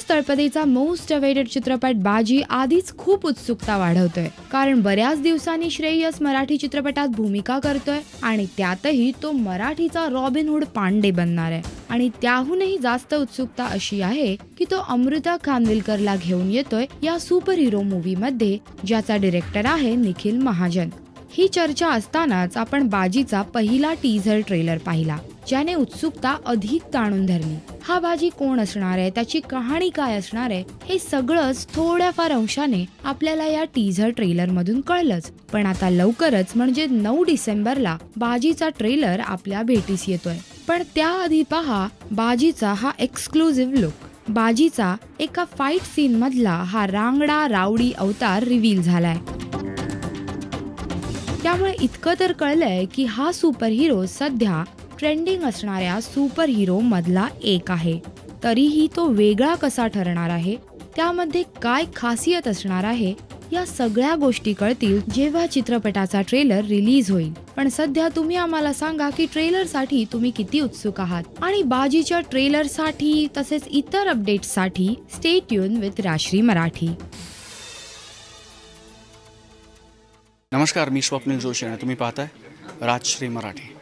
तळपदेचा most awaited चित्रपट बाजी आधीच खूप उत्सुकता वाढवतोय, कारण बऱ्याच दिवसांनी श्रेयस मराठी चित्रपटात भूमिका करतोय आणि त्यातही तो मराठीचा रॉबिनहुड पांडे बनणार आहे। आणि त्याहूनही जास्त उत्सुकता अशी आहे की तो अमृता खानविलकरला घेऊन येतोय या सुपर हिरो मूवी मध्ये, ज्याचा डायरेक्टर आहे निखिल महाजन। ही चर्चा असतानाच आपण बाजीचा पहिला टीझर ट्रेलर पाहिला, ज्याने उत्सुकता अधिक ताणून धरली। हा बाजी कोण असणार आहे, त्याची कहाणी काय असणार आहे, हे सगळंच थोड्याफार अंशाने आपल्याला या टीझर ट्रेलर मधून कळलंच। पण आता लवकरच म्हणजे 9 डिसेंबरला बाजीचा ट्रेलर आपल्या भेटीस येतोय। पण त्याआधी पहा बाजीचा हा एक्सक्लुझिव्ह लुक। बाजीचा एका फाईट सीन मधला हा रांगडा रावडी अवतार रिव्हील झालाय। त्यामुळे इतकं तर कळलंय की हा सुपर हिरो सध्या ट्रेंडिंग असणाऱ्या सुपर हिरो मधला एक आहे। तरीही तो वेगळा कसा ठरणार आहे, त्यामध्ये काय खासियत असणार आहे, या सगळ्या गोष्टी कळतील जेव्हा चित्रपटाचा ट्रेलर रिलीज होईल। पण सध्या तुम्ही आम्हाला सांगा की ट्रेलरसाठी तुम्ही किती उत्सुक आहात आणि बाजीच्या ट्रेलरसाठी तसेच इतर अपडेट्ससाठी stay tune with Rajshri Marathi. नमस्कार, मी स्वप्नील जोशी आणि तुम्ही पाहताय राजश्री मराठी।